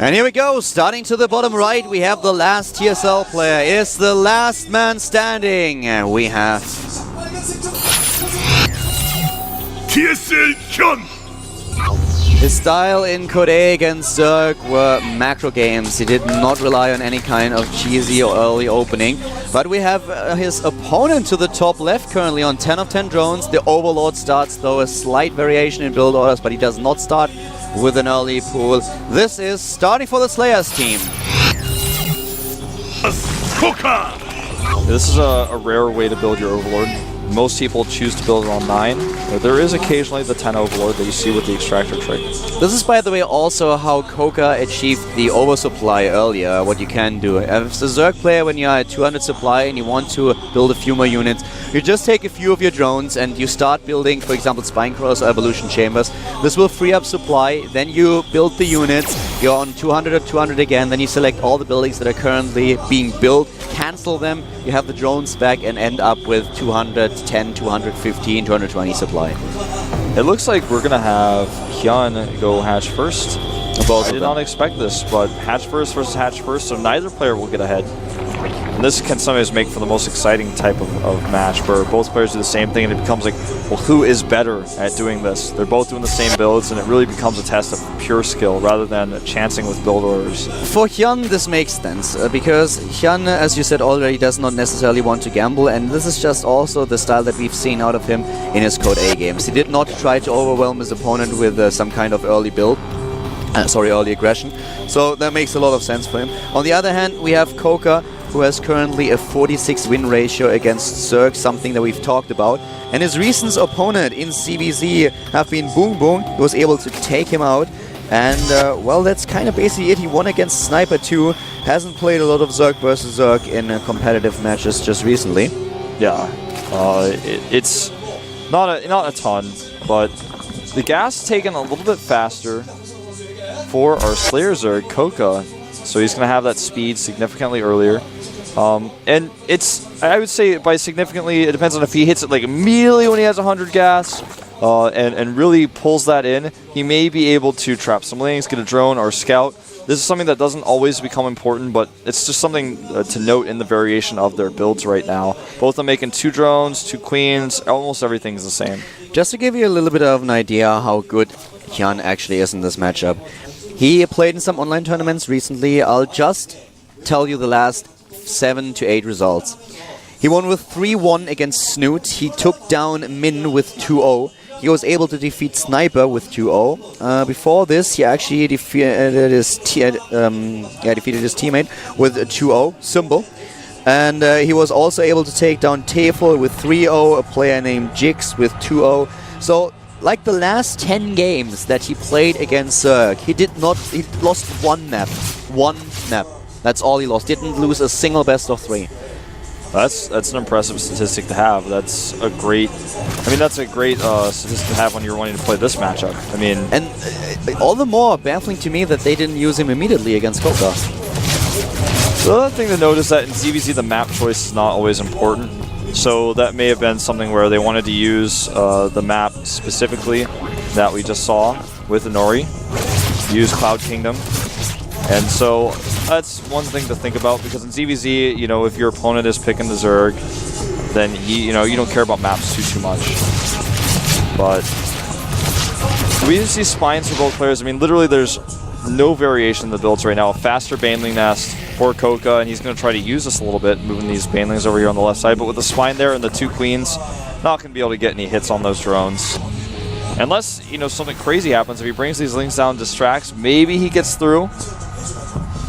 And here we go, starting to the bottom right, we have the last TSL player. It's the last man standing. And we have TSL Hyun. his style in Code A against Zerg were macro games. He did not rely on any kind of cheesy or early opening. But we have his opponent to the top left currently on 10 of 10 drones. The Overlord starts though a slight variation in build orders, but he does not start with an early pool. This is starting for the Slayers team. This is a rare way to build your Overlord. Most people choose to build it on 9, but there is occasionally the 10 Overlord that you see with the Extractor trait. This is, by the way, also how Koka achieved the oversupply earlier, what you can do. As a Zerg player, when you're at 200 supply and you want to build a few more units, you just take a few of your drones and you start building, for example, Spinecrawlers or Evolution Chambers. This will free up supply, then you build the units, you're on 200 or 200 again, then you select all the buildings that are currently being built, cancel them, you have the drones back and end up with 210, 215, 220 supply. It looks like we're going to have Hyun go hatch first. I did not expect this, but hatch first versus hatch first, so neither player will get ahead. And this can sometimes make for the most exciting type of match, where both players do the same thing and it becomes like, well, who is better at doing this? They're both doing the same builds, and it really becomes a test of pure skill rather than chancing with build orders. For Hyun, this makes sense, because Hyun, as you said already, does not necessarily want to gamble, and this is just also the style that we've seen out of him in his Code A games. He did not try to overwhelm his opponent with some kind of early build. Early aggression. So that makes a lot of sense for him. On the other hand, we have Koka, who has currently a 46 win ratio against Zerg, something that we've talked about. And his recent opponent in CVZ have been Boom Boom, who was able to take him out. And, well, that's kind of basically it. He won against Sniper 2. Hasn't played a lot of Zerg versus Zerg in competitive matches just recently. Yeah, it's not a ton, but the gas taken a little bit faster for our Slayer Zerg, Koka, so he's going to have that speed significantly earlier. And it's, I would say by significantly, it depends on if he hits it like immediately when he has 100 gas, and really pulls that in, he may be able to trap some lanes, get a drone or scout. This is something that doesn't always become important, but it's just something to note in the variation of their builds right now. Both of them making 2 drones, 2 queens, almost everything's the same. Just to give you a little bit of an idea how good Hyun actually is in this matchup. He played in some online tournaments recently. I'll just tell you the last 7 to 8 results. He won with 3-1 against Snoot. He took down Min with 2-0. He was able to defeat Sniper with 2-0. Before this, he actually defeated his teammate with a 2-0, Symbol. And he was also able to take down Tefel with 3-0, a player named Jix with 2-0. So, like the last 10 games that he played against Zerg, he lost one map. One map. That's all he lost. Didn't lose a single best of 3. That's an impressive statistic to have. That's a great statistic to have when you're wanting to play this matchup. I mean, and all the more baffling to me that they didn't use him immediately against Koka. The other thing to note is that in ZVZ the map choice is not always important. So that may have been something where they wanted to use the map specifically that we just saw with Inori. Use Cloud Kingdom. And so that's one thing to think about, because in ZVZ, you know, if your opponent is picking the Zerg, then you don't care about maps too much. But we just see spines for both players. I mean, literally there's no variation in the builds right now. A faster Baneling Nest for Koka, and he's going to try to use this a little bit, moving these Banelings over here on the left side. But with the spine there and the 2 queens, not going to be able to get any hits on those drones. Unless, something crazy happens. If he brings these lings down, distracts, maybe he gets through.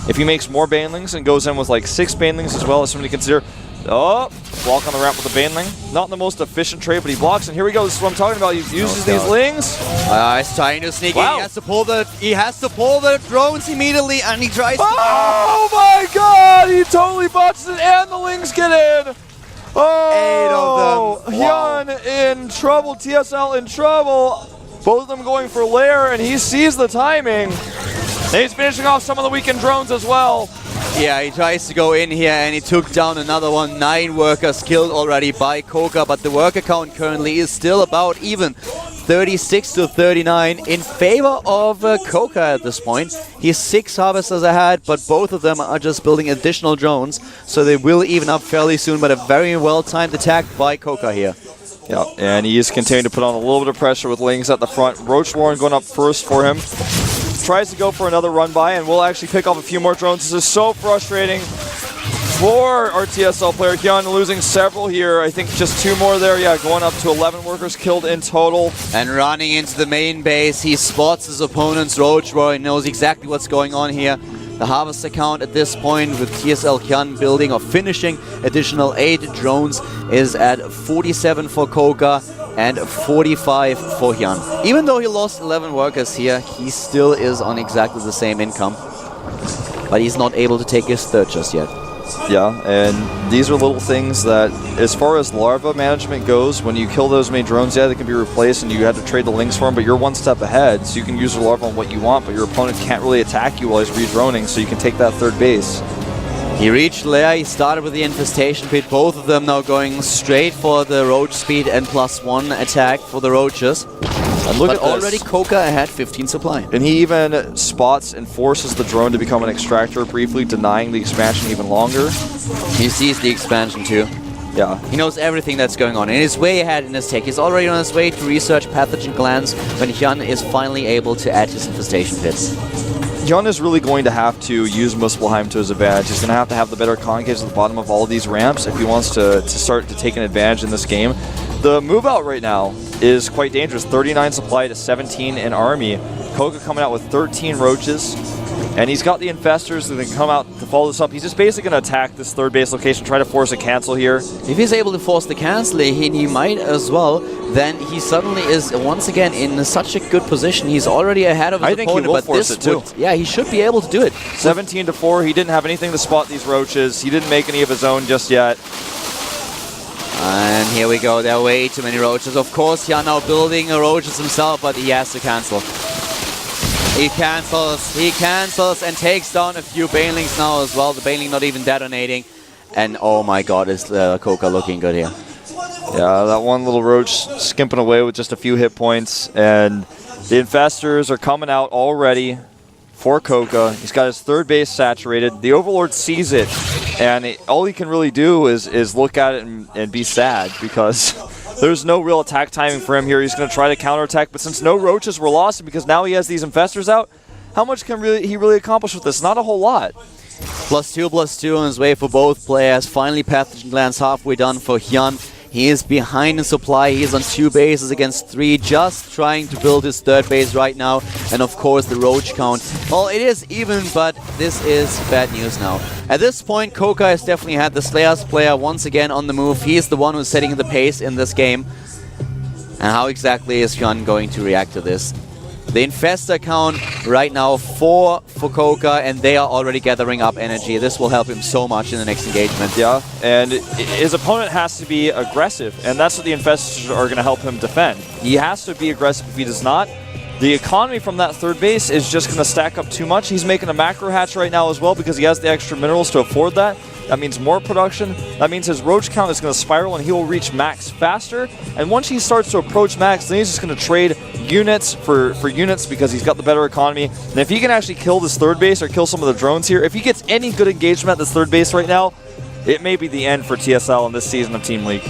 If he makes more Banelings and goes in with like 6 Banelings as well, as something to consider. Oh, block on the ramp with the Baneling. Not the most efficient trade, but he blocks, and here we go. This is what I'm talking about. He uses these lings. He's trying to sneak in. He has to pull the drones immediately, and he tries to... Oh my god! He totally botches it, and the lings get in! Oh! 8 of them. Wow. Hyun in trouble, TSL in trouble. Both of them going for lair, and he sees the timing. And he's finishing off some of the weekend drones as well. Yeah, he tries to go in here and he took down another one. 9 workers killed already by Koka, but the worker count currently is still about even. 36 to 39 in favor of Koka at this point. He's 6 harvesters ahead, but both of them are just building additional drones, so they will even up fairly soon, but a very well-timed attack by Koka here. Yeah, and he is continuing to put on a little bit of pressure with Lings at the front. Ro4 going up first for him. Tries to go for another run by, and we'll actually pick off a few more drones. This is so frustrating for our TSL player. Hyun losing several here. I think just 2 more there. Yeah, going up to 11 workers killed in total. And running into the main base, he spots his opponent's Ro4. He knows exactly what's going on here. The harvester count at this point with TSL Hyun building or finishing additional 8 drones is at 47 for Koka and 45 for Hyun. Even though he lost 11 workers here, he still is on exactly the same income. But he's not able to take his third just yet. Yeah, and these are little things that, as far as larva management goes, when you kill those many drones, yeah, they can be replaced and you have to trade the links for them, but you're one step ahead, so you can use the larva on what you want, but your opponent can't really attack you while he's redroning, so you can take that third base. He reached lair, he started with the infestation pit, both of them now going straight for the roach speed and +1 attack for the roaches. And look but at this. Already Koka ahead 15 supply. And he even spots and forces the drone to become an extractor, briefly denying the expansion even longer. He sees the expansion too. Yeah. He knows everything that's going on, and he's way ahead in his tech. He's already on his way to research pathogen glands when Hyun is finally able to add his infestation pits. Hyun is really going to have to use Muspelheim to his advantage. He's going to have the better concaves at the bottom of all of these ramps if he wants to start to take an advantage in this game. The move out right now is quite dangerous. 39 supply to 17 in army. Koka coming out with 13 roaches. And he's got the infestors that can come out to follow this up. He's just basically going to attack this third base location, try to force a cancel here. If he's able to force the cancel, he might as well. Then he suddenly is once again in such a good position. He's already ahead of his opponent. I think he will but force this it too. would, yeah, he should be able to do it. 17 to 4. He didn't have anything to spot these roaches. He didn't make any of his own just yet. And here we go. There are way too many roaches. Of course, Hyun now building roaches himself, but he has to cancel. He cancels and takes down a few banelings now as well. The baneling not even detonating. And oh my god, is Koka looking good here. Yeah, that one little roach skimping away with just a few hit points. And the infestors are coming out already for Koka. He's got his third base saturated. The Overlord sees it. And all he can really do is look at it and be sad because there's no real attack timing for him here. He's going to try to counterattack, but since no roaches were lost, because now he has these infestors out, how much can he really accomplish with this? Not a whole lot. +2/+2 on his way for both players. Finally, pathogen glands halfway done for Hyun. He is behind in supply. He is on 2 bases against 3, just trying to build his third base right now. And of course, the roach count. Well, it is even, but this is bad news now. At this point, Koka has definitely had the Slayers player once again on the move. He is the one who's setting the pace in this game. And how exactly is Hyun going to react to this? The infestor count right now 4 for Koka, and they are already gathering up energy. This will help him so much in the next engagement. Yeah, and his opponent has to be aggressive, and that's what the infestors are going to help him defend. He has to be aggressive. If he does not, the economy from that third base is just going to stack up too much. He's making a macro hatch right now as well because he has the extra minerals to afford that. That means more production. That means his roach count is going to spiral and he will reach max faster. And once he starts to approach max, then he's just going to trade units for units because he's got the better economy. And if he can actually kill this third base or kill some of the drones here, if he gets any good engagement at this third base right now, it may be the end for TSL in this season of Team League.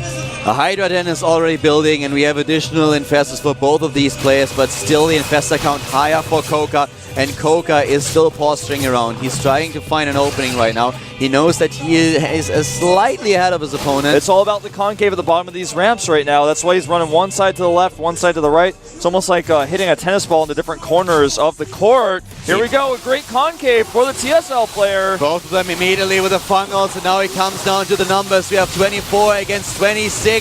A Hydra Den is already building, and we have additional infestors for both of these players, but still the infestor count higher for Koka, and Koka is still posturing around. He's trying to find an opening right now. He knows that he is slightly ahead of his opponent. It's all about the concave at the bottom of these ramps right now. That's why he's running one side to the left, one side to the right. It's almost like hitting a tennis ball into different corners of the court. Here we go, a great concave for the TSL player. Both of them immediately with the fungals, and now it comes down to the numbers. We have 24 against 26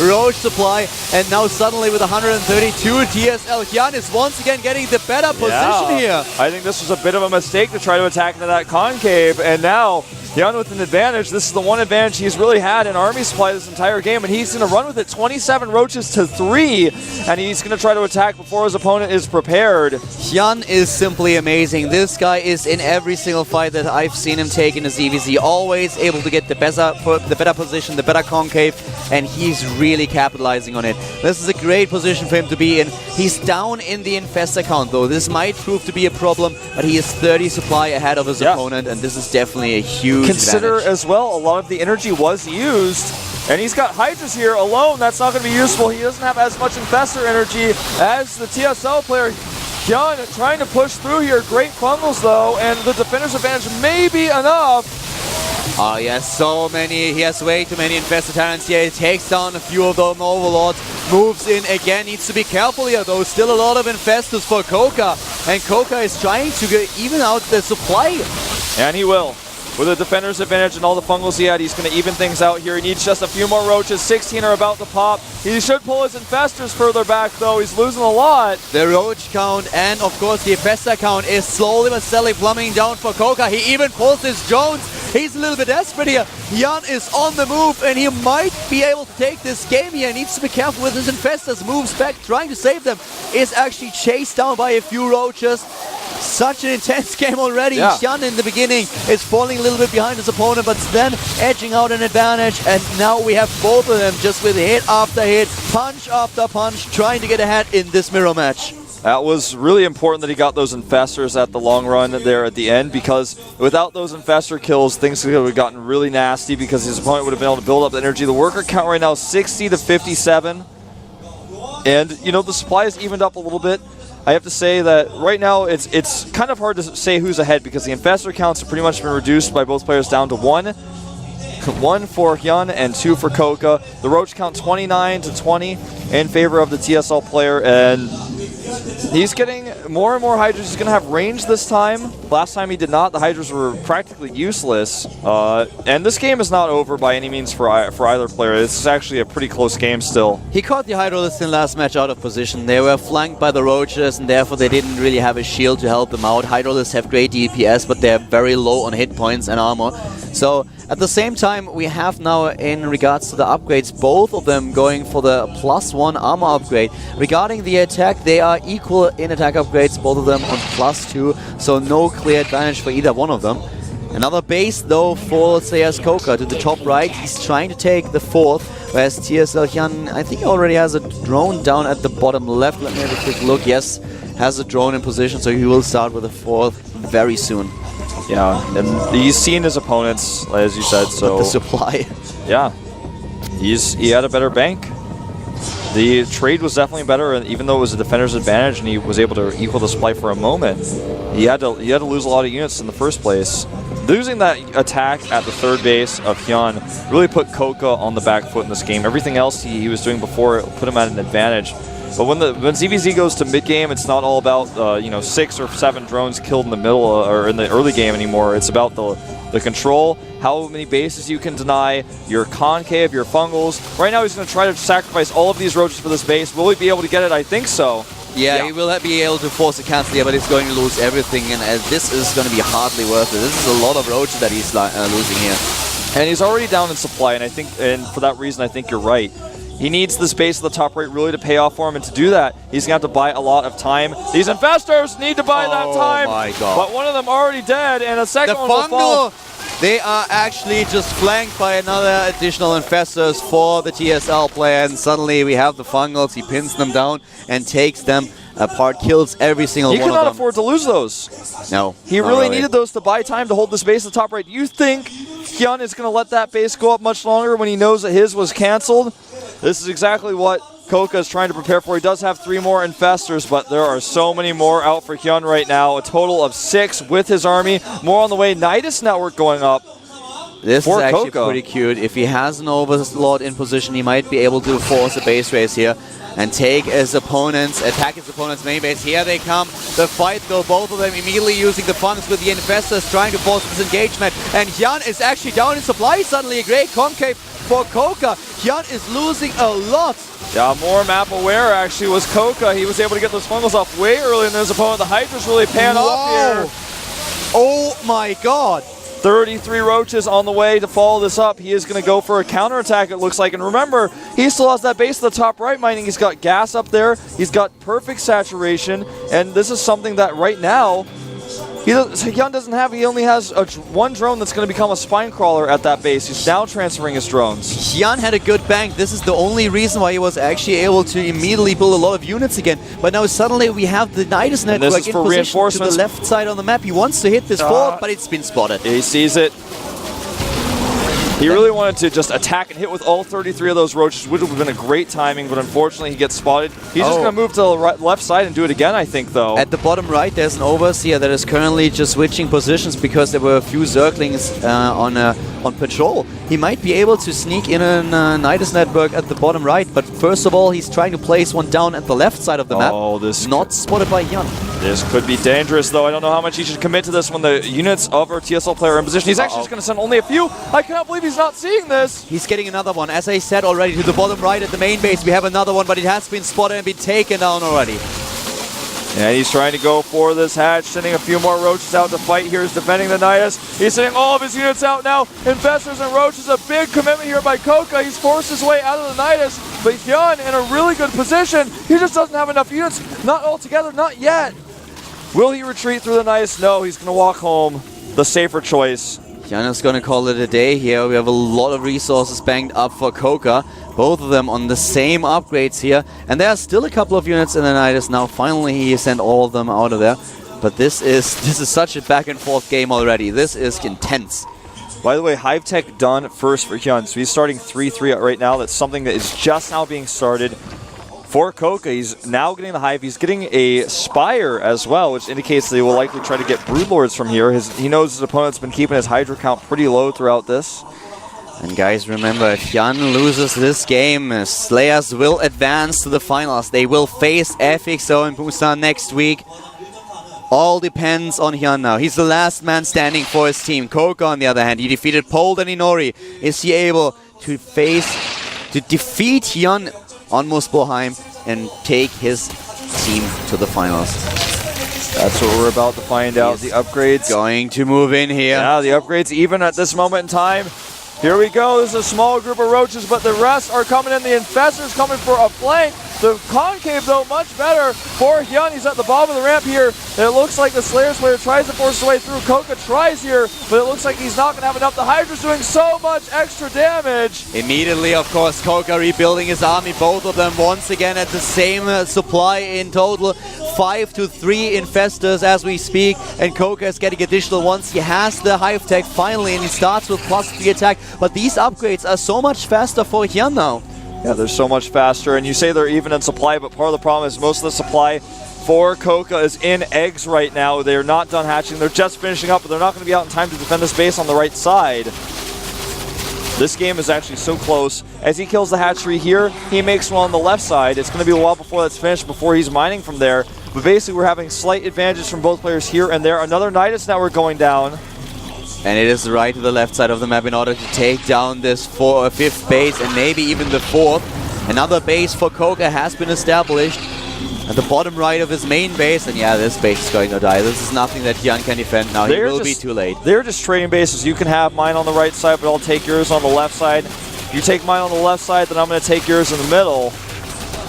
roach supply, and now suddenly with 132, TSL Hyun is once again getting the better position here. I think this was a bit of a mistake to try to attack into that concave, and now Hyun with an advantage. This is the one advantage he's really had in army supply this entire game, and he's going to run with it 27 roaches to 3, and he's going to try to attack before his opponent is prepared. Hyun is simply amazing. This guy is in every single fight that I've seen him take in the ZVZ, always able to get the better position, the better concave, and he's really capitalizing on it. This is a great position for him to be in. He's down in the Infestor count though. This might prove to be a problem, but he is 30 supply ahead of his opponent, and this is definitely a huge Consider advantage. as well, a lot of the energy was used, and he's got Hydras here alone. That's not going to be useful. He doesn't have as much Infestor energy as the TSL player. Hyun trying to push through here. Great fungals though, and the defender's advantage may be enough. Oh, he has so many. He has way too many Infested Talents here. He takes down a few of them Overlords. Moves in again. Needs to be careful here, though. Still a lot of Infestors for Koka. And Koka is trying to even out the supply. And he will. With a defender's advantage and all the fungals he had, he's going to even things out here. He needs just a few more roaches. 16 are about to pop. He should pull his Infestors further back, though. He's losing a lot. The roach count and, of course, the Infestor count is slowly but steadily plummeting down for Koka. He even pulls his drones. He's a little bit desperate here. Hyun is on the move, and he might be able to take this game here. He needs to be careful with his Infestors. Moves back, trying to save them. Is actually chased down by a few roaches. Such an intense game already. Yeah. Hyun in the beginning is falling a little bit behind his opponent, but then edging out an advantage. And now we have both of them just with hit after hit, punch after punch, trying to get ahead in this mirror match. That was really important that he got those Infestors at the long run there at the end, because without those Infestor kills, things could have gotten really nasty because his opponent would have been able to build up the energy. The worker count right now is 60 to 57. And, you know, the supply is evened up a little bit. I have to say that right now it's kind of hard to say who's ahead because the Infestor counts have pretty much been reduced by both players down to 1. 1 for Hyun and 2 for Koka. The roach count 29 to 20 in favor of the TSL player, and he's getting more and more Hydras. He's going to have range this time. Last time he did not. The Hydras were practically useless. And this game is not over by any means for either player. This is actually a pretty close game still. He caught the Hydroliths in last match out of position. They were flanked by the Roaches, and therefore they didn't really have a shield to help them out. Hydroliths have great DPS, but they're very low on hit points and armor. So at the same time, we have now, in regards to the upgrades, both of them going for the +1 armor upgrade. Regarding the attack, they are equal in attack upgrades, both of them on +2, so no clear advantage for either one of them. Another base, though, for CS Koka to the top right. He's trying to take the 4th, whereas TSL Hyun, I think, already has a drone down at the bottom left. Let me have a quick look. Yes, has a drone in position, so he will start with the 4th very soon. Yeah, and he's seen his opponents, as you said, so... With the supply. Yeah, he had a better bank. The trade was definitely better, and even though it was a defender's advantage and he was able to equal the supply for a moment, he had to lose a lot of units in the first place. Losing that attack at the 3rd base of Hyun really put Koka on the back foot in this game. Everything else he was doing before put him at an advantage. But when ZVZ goes to mid game, it's not all about 6 or 7 drones killed in the middle or in the early game anymore. It's about the control, how many bases you can deny, your concave, your fungals. Right now he's going to try to sacrifice all of these roaches for this base. Will he be able to get it? I think so. Yeah, he will be able to force a cancel here, but he's going to lose everything, and this is going to be hardly worth it. This is a lot of roaches that he's losing here. And he's already down in supply, and for that reason I think you're right. He needs this base at the top right really to pay off for him, and to do that, he's going to have to buy a lot of time. These Infestors need to buy that time, oh my God. But one of them already dead, and a second one will fall. They are actually just flanked by another additional Infestors for the TSL player, and suddenly we have the Fungals. He pins them down and takes them apart, kills every single one of them. He cannot afford to lose those. No. He really needed those to buy time to hold this base at the top right. Do you think Hyun is going to let that base go up much longer when he knows that his was canceled? This is exactly what Koka is trying to prepare for. He does have 3 more Infestors, but there are so many more out for Hyun right now. A total of 6 with his army. More on the way. Nidus Network going up. This is actually pretty cute. If he has an Overlord in position, he might be able to force a base race here and attack his opponent's main base. Here they come. The fight, though, both of them immediately using the funds with the Infestors, trying to force this engagement. And Hyun is actually down in supply. Suddenly a great concave for Koka. Hyun is losing a lot. Yeah, more map aware actually was Koka. He was able to get those fungals off way earlier than his opponent. The Hydras really pan off here. Oh my God. 33 roaches on the way to follow this up. He is going to go for a counterattack, it looks like. And remember, he still has that base at the top right mining. He's got gas up there. He's got perfect saturation. And this is something that right now, Hyun doesn't have. He only has one drone that's going to become a spine crawler at that base. He's now transferring his drones. Hyun had a good bank. This is the only reason why he was actually able to immediately build a lot of units again. But now suddenly we have the Nidus network in position to the left side on the map. He wants to hit this fort, but it's been spotted. He sees it. He really wanted to just attack and hit with all 33 of those roaches, which would have been a great timing, but unfortunately he gets spotted. He's just going to move to the left side and do it again, I think, though. At the bottom right, there's an overseer that is currently just switching positions because there were a few Zerglings on patrol. He might be able to sneak in a Nidus network at the bottom right, but first of all, he's trying to place one down at the left side of the map. This not spotted by Hyun. This could be dangerous, though. I don't know how much he should commit to this when the units of our TSL player are in position. He's actually just going to send only a few. I cannot believe he's not seeing this. He's getting another one. As I said already, to the bottom right at the main base, we have another one, but it has been spotted and been taken down already. And he's trying to go for this hatch, sending a few more roaches out to fight here. He's defending the Nidus. He's sending all of his units out now. Infestors and roaches, a big commitment here by Koka. He's forced his way out of the Nidus, but Hyun in a really good position. He just doesn't have enough units. Not all together, not yet. Will he retreat through the Nidus? No, he's going to walk home. The safer choice. Hyun is going to call it a day here. We have a lot of resources banked up for Koka. Both of them on the same upgrades here. And there are still a couple of units in the Nidus now. Finally, he sent all of them out of there. But this is such a back and forth game already. This is intense. By the way, Hive Tech done first for Hyun. So he's starting 3-3 right now. That's something that is just now being started. For Koka, he's now getting the Hive. He's getting a Spire as well, which indicates that he will likely try to get Broodlords from here. He knows his opponent's been keeping his Hydra count pretty low throughout this. And guys, remember, if Hyun loses this game, Slayers will advance to the finals. They will face FXO and Busan next week. All depends on Hyun now. He's the last man standing for his team. Koka, on the other hand, he defeated Pold and Inori. Is he able to defeat Hyun on Muspelheim and take his team to the finals? That's what we're about to find out. The upgrades going to move in here. Yeah, the upgrades even at this moment in time. Here we go. This is a small group of roaches, but the rest are coming in. The Infestors coming for a flank. The Concave, though, much better for Hyun. He's at the bottom of the ramp here. It looks like the Slayers player tries to force his way through. Koka tries here, but it looks like he's not going to have enough. The Hydra's doing so much extra damage. Immediately, of course, Koka rebuilding his army. Both of them once again at the same supply in total. 5 to 3 Infestors as we speak, and Koka is getting additional ones. He has the Hive Tech finally, and he starts with +3 attack. But these upgrades are so much faster for Hyun now. Yeah, they're so much faster, and you say they're even in supply, but part of the problem is most of the supply for Koka is in eggs right now. They're not done hatching. They're just finishing up, but they're not going to be out in time to defend this base on the right side. This game is actually so close. As he kills the hatchery here, he makes one on the left side. It's going to be a while before that's finished, before he's mining from there. But basically, we're having slight advantages from both players here and there. Another Nidus network going down. And it is right to the left side of the map in order to take down this 5th base and maybe even the 4th. Another base for Koka has been established at the bottom right of his main base. And yeah, this base is going to die. This is nothing that Hyun can defend now. He will be too late. They're just trading bases. You can have mine on the right side, but I'll take yours on the left side. If you take mine on the left side, then I'm going to take yours in the middle.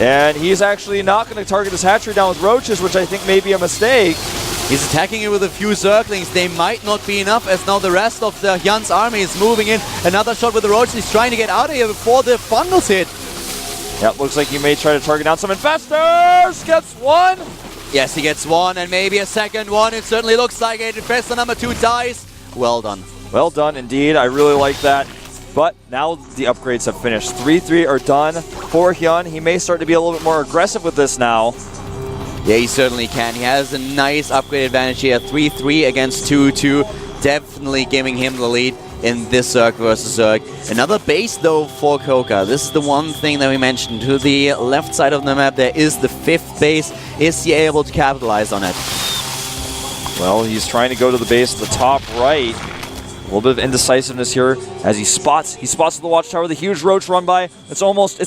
And he's actually not going to target his hatchery down with roaches, which I think may be a mistake. He's attacking it with a few Zerglings. They might not be enough, as now the rest of the Hyun's army is moving in. Another shot with the roaches. He's trying to get out of here before the bundles hit. Yeah, looks like he may try to target down some Infestors. Gets one. Yes, he gets one, and maybe a second one. It certainly looks like it. Infestor number 2 dies. Well done. Well done, indeed. I really like that. But now the upgrades have finished. 3-3 are done for Hyun. He may start to be a little bit more aggressive with this now. Yeah, he certainly can. He has a nice upgrade advantage here. 3-3 against 2-2. Definitely giving him the lead in this Zerg versus Zerg. Another base, though, for Koka. This is the one thing that we mentioned. To the left side of the map, there is the 5th base. Is he able to capitalize on it? Well, he's trying to go to the base at the top right. A little bit of indecisiveness here as he spots the watchtower, the huge roach run by. It's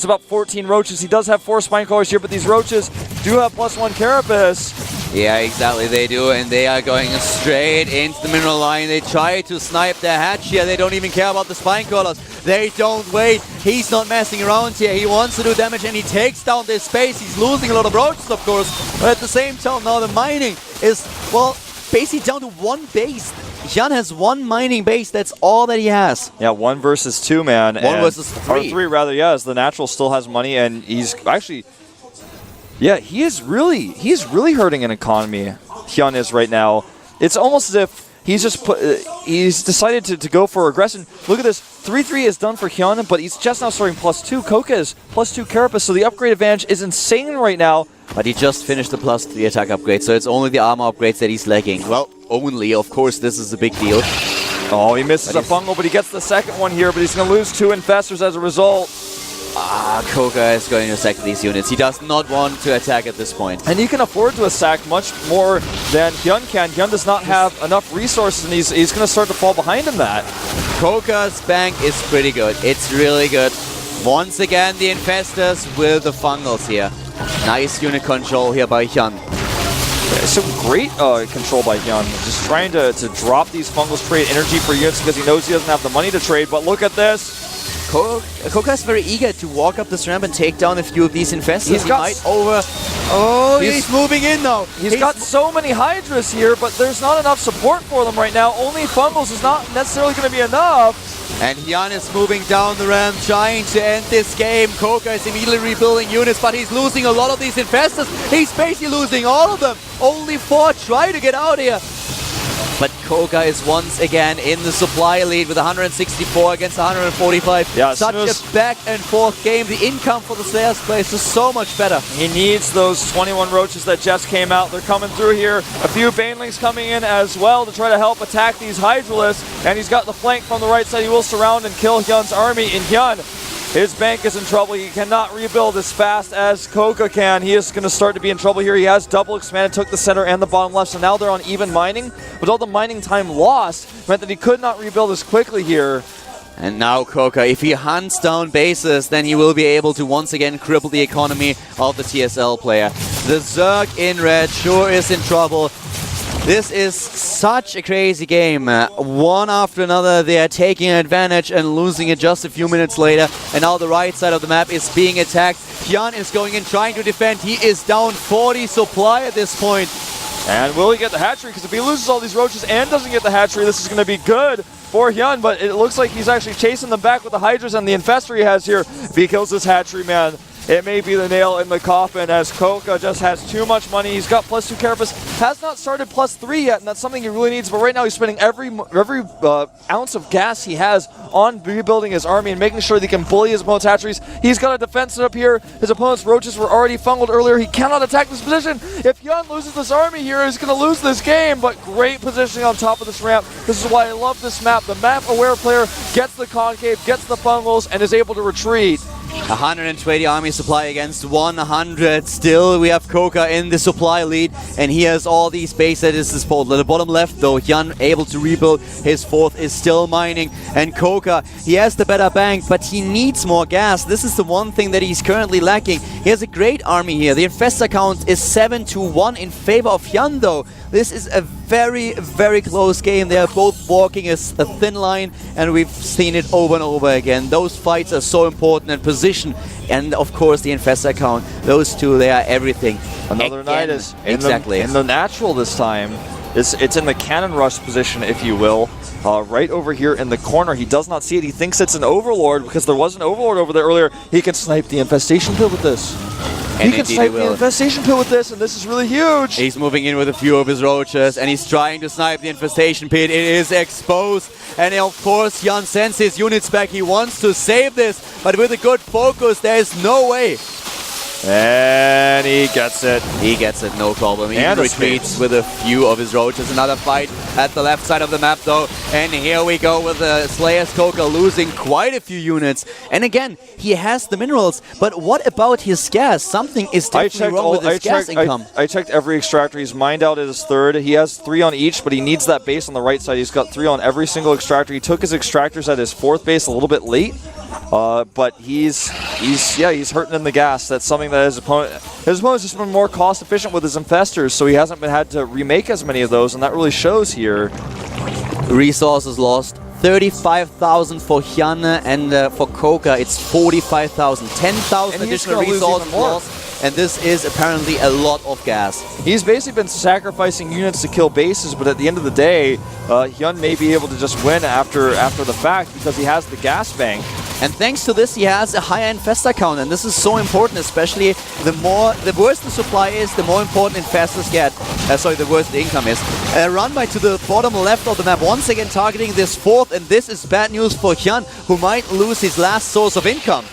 about 14 roaches. He does have 4 spine crawlers here, but these roaches do have +1 carapace. Yeah, exactly, they do, and they are going straight into the mineral line. They try to snipe their hatch here. They don't even care about the spine callers. They don't wait. He's not messing around here. He wants to do damage, and he takes down this space. He's losing a lot of roaches, of course, but at the same time, now the mining is, well, basically down to one base. Hyun has one mining base. That's all that he has. Yeah, 1 versus 2, man. One versus 3. Or 3, rather, yeah, as the natural still has money, and he's actually... Yeah, he's really hurting an economy, Hyun is right now. It's almost as if he's just he's decided to go for aggression. Look at this, 3-3 is done for Hyun, but he's just now starting +2. Koka is +2 Carapace, so the upgrade advantage is insane right now. But he just finished the +3 attack upgrade, so it's only the armor upgrades that he's lacking. Well, only, of course, this is a big deal. Oh, he misses a fungal, but he gets the second one here, but he's going to lose 2 infestors as a result. Koka is going to sack these units. He does not want to attack at this point. And he can afford to sack much more than Hyun can. Hyun does not have enough resources, and he's going to start to fall behind in that. Koka's bank is pretty good. It's really good. Once again, the infestors with the fungals here. Nice unit control here by Hyun. Yeah, some great control by Hyun. Just trying to drop these fungals, trade energy for units because he knows he doesn't have the money to trade. But look at this. Koka is very eager to walk up this ramp and take down a few of these infestors. He's moving in now. He's got so many Hydras here, but there's not enough support for them right now. Only fungals is not necessarily going to be enough. And Hyun is moving down the ramp, trying to end this game. Koka is immediately rebuilding units, but he's losing a lot of these infestors. He's basically losing all of them. Only 4 try to get out here. But Koka is once again in the supply lead with 164 against 145. Yeah, such a back and forth game. The income for the Slayers place is so much better. He needs those 21 roaches that just came out. They're coming through here. A few banelings coming in as well to try to help attack these Hydralisks. And he's got the flank from the right side. He will surround and kill Hyun's army. And Hyun, his bank is in trouble. He cannot rebuild as fast as Koka can. He is going to start to be in trouble here. He has double expanded, took the center and the bottom left, so now they're on even mining. But all the mining time lost meant that he could not rebuild as quickly here. And now Koka, if he hunts down bases, then he will be able to once again cripple the economy of the TSL player. The Zerg in red sure is in trouble. This is such a crazy game. One after another, they are taking advantage and losing it just a few minutes later. And now the right side of the map is being attacked. Hyun is going in, trying to defend. He is down 40 supply at this point. And will he get the hatchery? Because if he loses all these roaches and doesn't get the hatchery, this is going to be good for Hyun. But it looks like he's actually chasing them back with the Hydras and the infestor he has here. If he kills this hatchery, man, it may be the nail in the coffin as Koka just has too much money. He's got +2 Carapace, has not started +3 yet, and that's something he really needs. But right now he's spending every ounce of gas he has on rebuilding his army and making sure that he can bully his opponent's hatcheries. He's got a defense set up here. His opponent's roaches were already fungled earlier. He cannot attack this position. If Hyun loses this army here, he's going to lose this game. But great positioning on top of this ramp. This is why I love this map. The map-aware player gets the concave, gets the fungals, and is able to retreat. 120 army supply against 100. Still, we have Koka in the supply lead, and he has all these bases at his disposal. At the bottom left, though, Hyun able to rebuild. His 4th is still mining, and Koka, he has the better bank, but he needs more gas. This is the one thing that he's currently lacking. He has a great army here. The infestor count is 7-1 in favor of Hyun, though. This is a very, very close game. They are both walking a thin line, and we've seen it over and over again. Those fights are so important, and position, and of course the infestor count. Those two, they are everything. Another knight is in exactly the natural this time. It's in the cannon rush position, if you will. Right over here in the corner. He does not see it. He thinks it's an overlord because there was an overlord over there earlier. He can snipe the infestation pit with this. And he can snipe the infestation pit with this, and this is really huge. He's moving in with a few of his roaches, and he's trying to snipe the infestation pit. It is exposed, and of course Hyun sends his units back. He wants to save this, but with a good focus, there is no way. And he gets it. He gets it, no problem. He retreats with a few of his roaches. Another fight at the left side of the map, though. And here we go with the Slayer's Koka losing quite a few units. And again, he has the minerals, but what about his gas? Something is definitely wrong with his gas income. I checked every extractor. He's mined out at his 3rd. He has 3 on each, but he needs that base on the right side. He's got 3 on every single extractor. He took his extractors at his 4th base a little bit late. But he's hurting in the gas. That's something that his opponent's just been more cost efficient with his infestors, so he hasn't had to remake as many of those, and that really shows here. Resources lost. 35,000 for Hyun, and for Koka it's 45,000. 10,000 additional resources lost, and this is apparently a lot of gas. He's basically been sacrificing units to kill bases, but at the end of the day, Hyun may be able to just win after the fact because he has the gas bank. And thanks to this, he has a higher infestor count, and this is so important, especially the worse the supply is, the more important infestors get. The worse the income is. Run by to the bottom left of the map, once again targeting this fourth, and this is bad news for Hyun, who might lose his last source of income.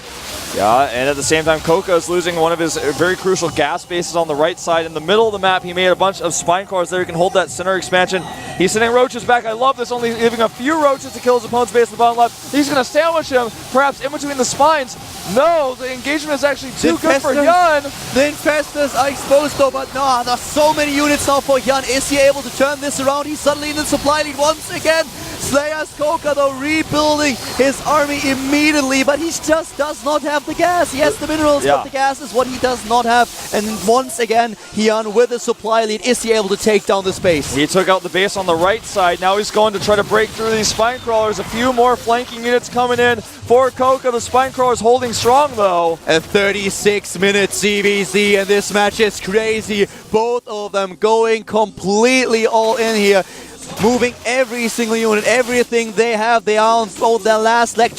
Yeah, and at the same time, Koka is losing one of his very crucial gas bases on the right side. In the middle of the map, he made a bunch of spine cores there. He can hold that center expansion. He's sending roaches back. I love this, only giving a few roaches to kill his opponent's base in the bottom left. He's going to sandwich him, perhaps in between the spines. No, the engagement is actually too good for Hyun. The infestors are exposed though, but no, there's so many units now for Hyun. Is he able to turn this around? He's suddenly in the supply lead once again. Slayer's Koka though rebuilding his army immediately, but he just does not have the gas. He has the minerals, but the gas is what he does not have. And once again, Hyun with the supply lead, is he able to take down the space? He took out the base on the right side. Now he's going to try to break through these spine crawlers. A few more flanking units coming in for Koka. The spine crawlers holding strong though. A 36-minute CBC, and this match is crazy. Both of them going completely all in here. Moving every single unit, everything they have, they are on their last leg.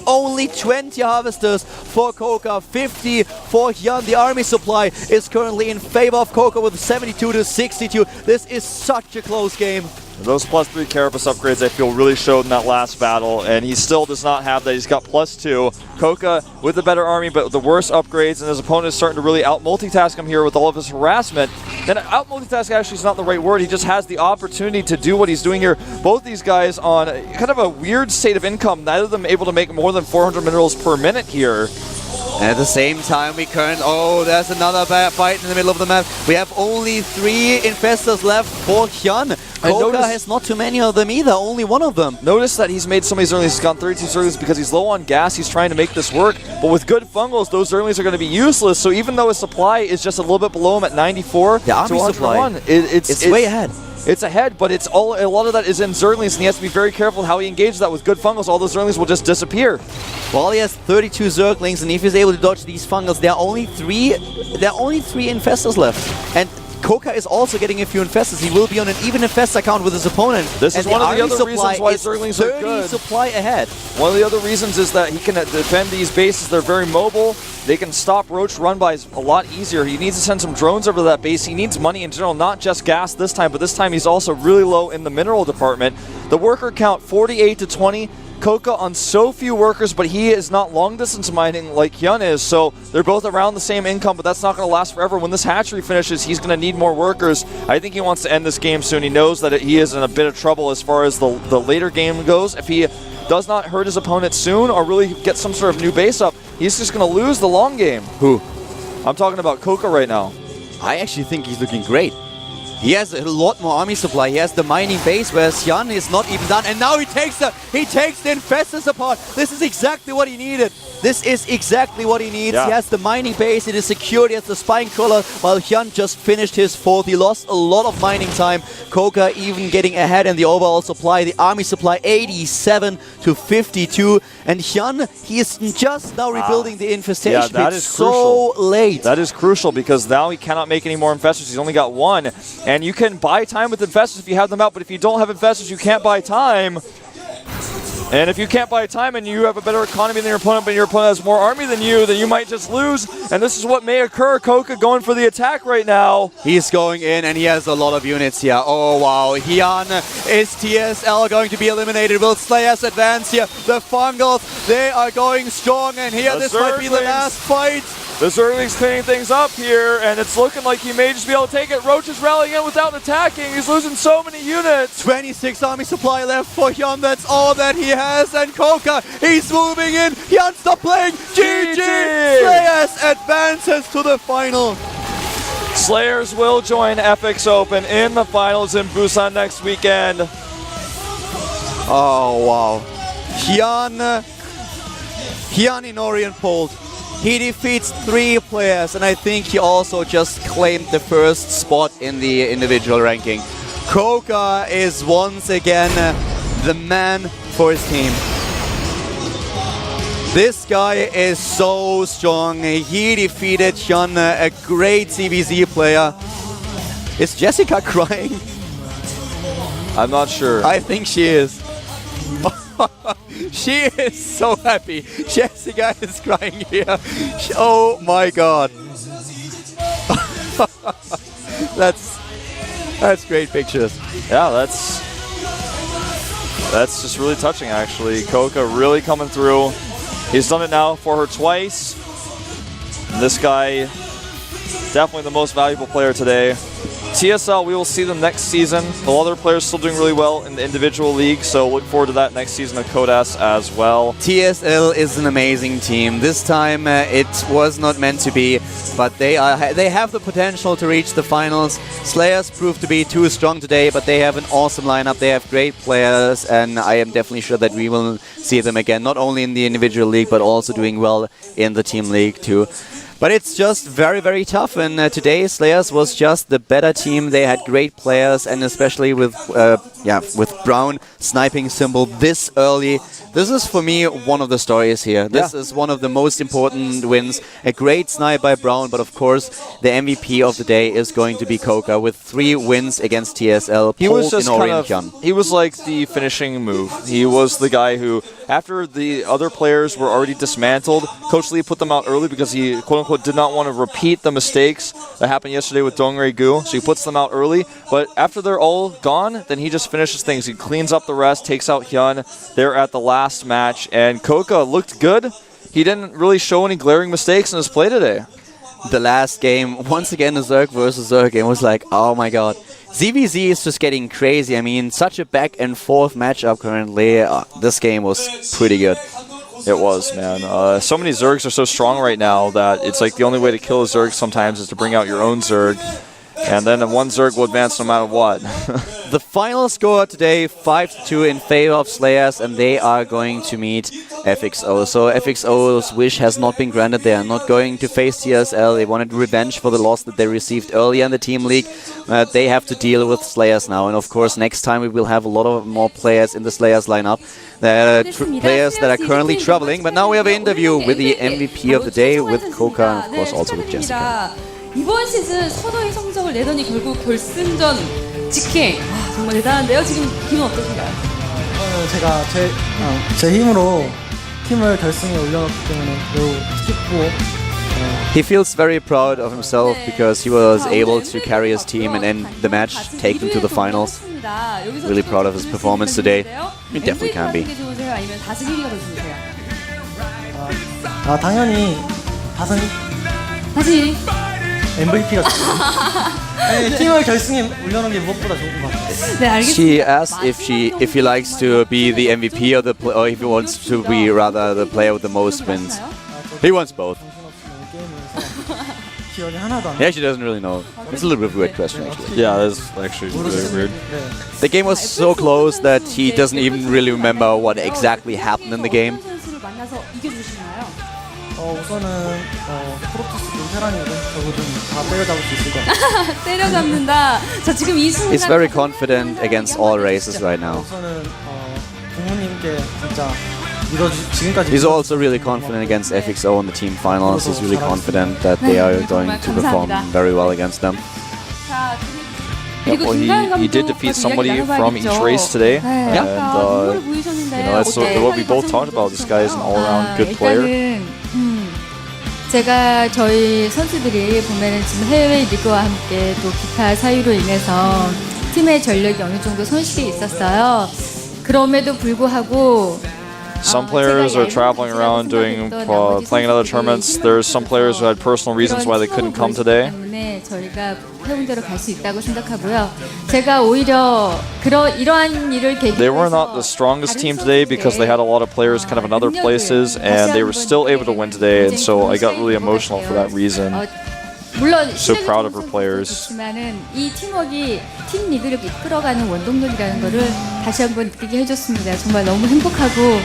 Only 20 harvesters for Koka, 50 for Hyun. The army supply is currently in favor of Koka with 72 to 62. This is such a close game. Those +3 Carapace upgrades I feel really showed in that last battle, and he still does not have that. He's got +2. Koka with the better army, but the worse upgrades, and his opponent is starting to really out-multitask him here with all of his harassment. And out-multitask actually is not the right word. He just has the opportunity to do what he's doing here. Both these guys on kind of a weird state of income, neither of them able to make more than 400 minerals per minute here. And at the same time, there's another fight in the middle of the map. We have only 3 infestors left for Hyun. Koka has not too many of them either, only one of them. Notice that he's made so many Zerlings. He's gone 32 Zerlings because he's low on gas. He's trying to make this work. But with good fungals, those Zerlings are going to be useless. So even though his supply is just a little bit below him at 94, the army supply, it's way ahead. It's ahead, but a lot of that is in Zerlings, and he has to be very careful how he engages that. With good fungals, all those Zerlings will just disappear. Well, he has 32 Zerglings, and if he's able to dodge these fungals, there are only 3 infestors left. And Koka is also getting a few infestors. He will be on an even infestor count with his opponent. This is one of the other reasons why Zerglings are 30 good. supply ahead. One of the other reasons is that he can defend these bases. They're very mobile. They can stop roach run-bys a lot easier. He needs to send some drones over to that base. He needs money in general, not just gas this time, but this time he's also really low in the mineral department. The worker count, 48 to 20. Koka on so few workers, but he is not long-distance mining like Hyun is, so they're both around the same income, but that's not going to last forever. When this hatchery finishes, he's going to need more workers. I think he wants to end this game soon. He knows that he is in a bit of trouble as far as the later game goes. If he does not hurt his opponent soon or really get some sort of new base up, he's just going to lose the long game. Who? I'm talking about Koka right now. I actually think he's looking great. He has a lot more army supply. He has the mining base, whereas Hyun is not even done. And now he takes the infestors apart. This is exactly what he needed. This is exactly what he needs. Yeah. He has the mining base. It is secured. He has the spine crawler. While Hyun just finished his 4th. He lost a lot of mining time. Koka even getting ahead in the overall supply. The army supply 87 to 52. And Hyun, he is just now rebuilding the infestation. Yeah, that is so late. That is crucial because now he cannot make any more infestors. He's only got 1. And you can buy time with infestors if you have them out, but if you don't have infestors, you can't buy time. And if you can't buy time and you have a better economy than your opponent, but your opponent has more army than you, then you might just lose. And this is what may occur. Koka going for the attack right now. He's going in and he has a lot of units here. Oh, wow. Hyun is TSL going to be eliminated. Will Slayers advance here? The Fungals, they are going strong. And here, this might be the last fight. The Zerling's cleaning things up here, and it's looking like he may just be able to take it. Roach is rallying in without attacking. He's losing so many units. 26 army supply left for Hyun. That's all that he has. And Koka, he's moving in. Hyun, stop playing. GG! Slayers advances to the final. Slayers will join Epic's Open in the finals in Busan next weekend. Oh, wow. Hyun Hyun in Orient Pole. He defeats 3 players, and I think he also just claimed the first spot in the individual ranking. Koka is once again the man for his team. This guy is so strong. He defeated Hyun, a great CBZ player. Is Jessica crying? I'm not sure. I think she is. She is so happy. Jessica is crying here. Oh my god. That's great pictures. Yeah, that's just really touching actually. Koka really coming through. He's done it now for her twice. And this guy, definitely the most valuable player today. TSL, we will see them next season. The other players still doing really well in the individual league, so look forward to that next season of Codas as well. TSL is an amazing team. This time it was not meant to be, but they have the potential to reach the finals. Slayers proved to be too strong today, but they have an awesome lineup. They have great players, and I am definitely sure that we will see them again, not only in the individual league, but also doing well in the team league too. But it's just very, very tough, and today Slayers was just the better team. They had great players, and especially with Brown sniping Symbol this early. This is for me one of the stories here. This is one of the most important wins. A great snipe by Brown, but of course the MVP of the day is going to be Koka with 3 wins against TSL. He was just he was like the finishing move. He was the guy who, after the other players were already dismantled, Coach Lee put them out early because he quote-unquote did not want to repeat the mistakes that happened yesterday with Dongre Gu, so he puts them out early. But after they're all gone, then he just finishes things. He cleans up the rest, takes out Hyun. They're at the last match, and Koka looked good. He didn't really show any glaring mistakes in his play today. The last game, once again, the Zerg versus Zerg game was like, oh my god. ZVZ is just getting crazy. I mean, such a back and forth matchup currently. This game was pretty good. It was, man. So many Zergs are so strong right now that it's like the only way to kill a Zerg sometimes is to bring out your own Zerg. And then one Zerg will advance no matter what. The final score today, 5-2 in favor of Slayers, and they are going to meet FXO. So FXO's wish has not been granted. They are not going to face TSL. They wanted revenge for the loss that they received earlier in the team league. They have to deal with Slayers now. And of course, next time we will have a lot of more players in the Slayers lineup. There are players that are currently traveling. But now we have an interview with the MVP of the day, with Koka, and of course also with Jessica. 이번 시즌 서서히 성적을 내더니 결국 결승전 직행. 정말 대단한데요. 지금 기분 어떠신가요? 제가 제 힘으로 팀을 결승에 올려놨기 때문에 매우 뜻깊고. He feels very proud of himself because he was able to carry his team and end the match, take them to the finals. Really proud of his performance today. He definitely can be. 당연히 다승이 MVP가 팀을 결승에 올려놓은 게 무엇보다 좋은 것 같아요. She asked if he likes to be the MVP of the or if he wants to be rather the player with the most wins. He wants both. Yeah, she doesn't really know. It's a little bit of a weird question, actually. Yeah, that's actually really weird. The game was so close that he doesn't even really remember what exactly happened in the game. 우선은 프로토스 베테랑이거든. 저거 좀 다 때려잡을 수 있을 것 같아. 때려잡는다. 자, 지금 이 순간 He's very confident against all races right now. 우선은 부모님께 진짜 지금까지. He's also really confident against FXO in the team finals. He's really confident that they are going to perform very well against them. Yeah, well, he did defeat somebody from each race today, and that's what we both talked about. This guy is an all-around good player. 제가 저희 선수들이 보면은 지금 해외 리그와 함께 또 기타 사유로 인해서 팀의 전력이 어느 정도 손실이 있었어요. 그럼에도 불구하고 some players are traveling around playing in other tournaments. There's some players who had personal reasons why they couldn't come today. 저희가 해운대로 갈 수 있다고 생각하고요. 제가 오히려 이러한 일을 계기로 They were not the strongest team today because they had a lot of players kind of in other places, and they were still able to win today. And so I got really emotional for that reason. So proud of her players. 이 팀워크가 팀 리그를 이끌어가는 원동력이라는 것을 다시 한번 느끼게 해줬습니다. 정말 너무 행복하고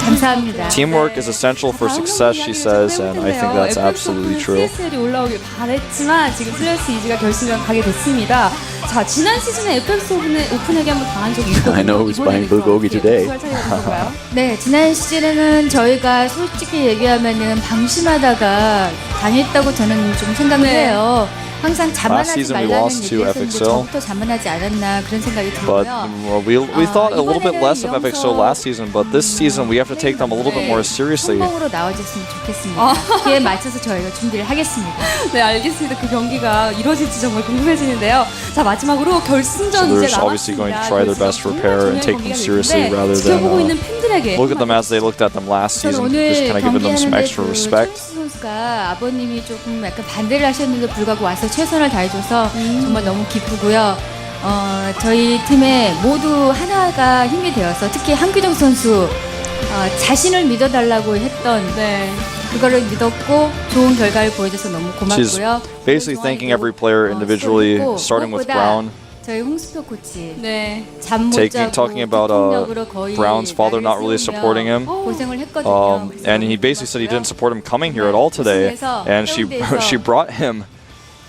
감사합니다. Teamwork is essential for success, she says, and I think that's absolutely true. TSL이 올라오길 바랬지만 지금 슬래시 이지가 결승전 가게 됐습니다. 자, 지난 시즌에 에펙스 오픈에게 한번 당한 적이 있거든요. I know who's buying Bulgogi today. 네, 지난 시즌에는 저희가 솔직히 얘기하면은 방심하다가 당했다고 저는 좀 생각을 해요. 항상 자만하지 말라는 얘기했었는데 저부터 자만하지 않았나 그런 생각이 But 들고요. we thought a little bit less of FXO last season, but this season we have to take them a little bit more seriously. 성공으로 나와줬으면 좋겠습니다. 그에 맞춰서 저희가 준비를 하겠습니다. 네, 알겠습니다. 그 경기가 이뤄질지 정말 궁금해지는데요. 자, 마지막으로 결승전 So 이제 they're obviously going to try their best to 남았습니다. prepare and take them seriously rather than 지켜보고 있는 팬들에게 look at them as they looked at them last 저는 season, 오늘 just kind of giving them some 경기하는데 extra 그 respect. 촌스 선수가 아버님이 조금 약간 반대를 하셨는데 불구하고 와서 최선을 다해줘서 정말 너무 기쁘고요. 저희 팀에 모두 하나가 힘이 되어서 특히 한규정 선수 자신을 믿어달라고 했던 그거를 믿었고 좋은 결과를 보여줘서 너무 She's 고맙고요. basically thanking every player individually, starting with Brown. 저희 홍수표 코치 네. 잠 못 자고 talking about 부통력으로 거의 Brown's father not really 날을 supporting him. 고생을 했거든요. And he basically said he didn't support him coming here at all today, and she brought him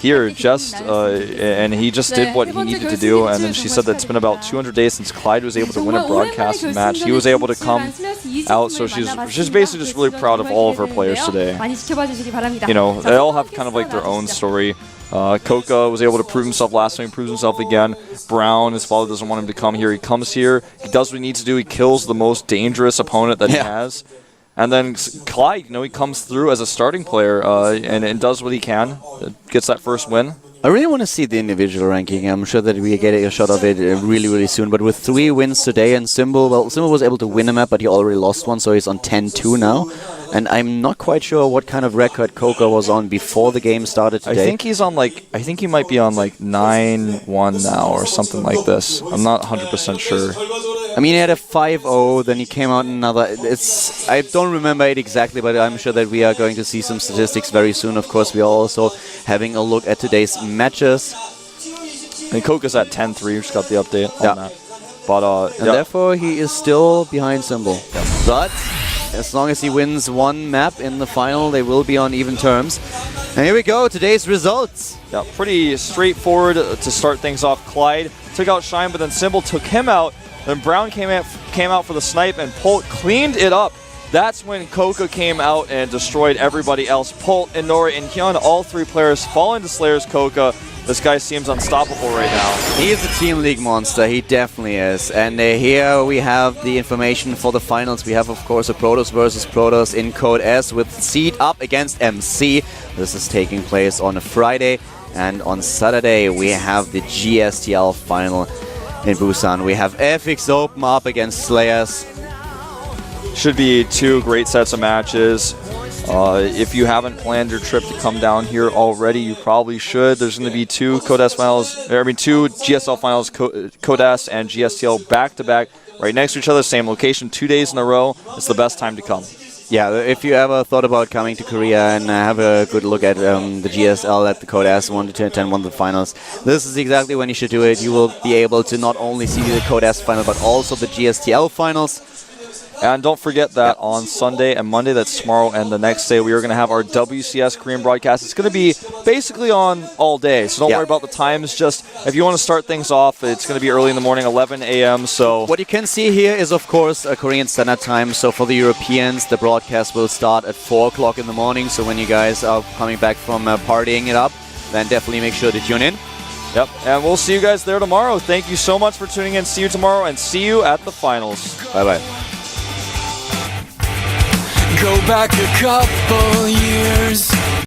here just and he just did what he needed to do. And then she said that it's been about 200 days since Clyde was able to win a broadcast match. He was able to come out, so she's basically just really proud of all of her players today. 많이 지켜봐 주시기 바랍니다. You know, they all have kind of like their own story. Koka was able to prove himself last time, he proves himself again. Brown, his father doesn't want him to come here. He comes here, he does what he needs to do, he kills the most dangerous opponent that he has. And then Clyde, he comes through as a starting player and does what he can, gets that first win. I really want to see the individual ranking. I'm sure that we get a shot of it really, really soon. But with 3 wins today, and Symbol was able to win a map, but he already lost one, so he's on 10-2 now. And I'm not quite sure what kind of record Koka was on before the game started today. I think he's on I think he might be on 9-1 now or something like this. I'm not 100% sure. I mean, he had a 5-0, then he came out another. I don't remember it exactly, but I'm sure that we are going to see some statistics very soon. Of course, we are also having a look at today's matches. And Koka's at 10-3, we just got the update on that. But and therefore, he is still behind Symbol. Yeah. But as long as he wins one map in the final, they will be on even terms. And here we go, today's results. Yeah, pretty straightforward to start things off. Clyde took out Shine, but then Symbol took him out. Then Brown came out for the snipe, and Polt cleaned it up. That's when Koka came out and destroyed everybody else. Polt and Nori and Hyun, all 3 players fall into Slayer's Koka. This guy seems unstoppable right now. He is a Team League monster, he definitely is. And here we have the information for the finals. We have, of course, a Protoss versus Protoss in Code S with Seed up against MC. This is taking place on a Friday. And on Saturday, we have the GSTL final in Busan. We have FX Open up against Slayers. Should be 2 great sets of matches. If you haven't planned your trip to come down here already, you probably should. There's going to be 2 Codes finals, 2 GSL finals, Codes and GSTL back-to-back, right next to each other, same location, 2 days in a row. It's the best time to come. Yeah, if you ever thought about coming to Korea and have a good look at the GSL at the Codes 1-10 won the finals, this is exactly when you should do it. You will be able to not only see the Codes final, but also the GSTL finals. And don't forget that on Sunday and Monday, that's tomorrow and the next day, we are going to have our WCS Korean broadcast. It's going to be basically on all day, so don't worry about the times. Just if you want to start things off, it's going to be early in the morning, 11 a.m. So what you can see here is, of course, a Korean Standard Time. So for the Europeans, the broadcast will start at 4 o'clock in the morning. So when you guys are coming back from partying it up, then definitely make sure to tune in. Yep, and we'll see you guys there tomorrow. Thank you so much for tuning in. See you tomorrow, and see you at the finals. Bye-bye. Go back a couple years,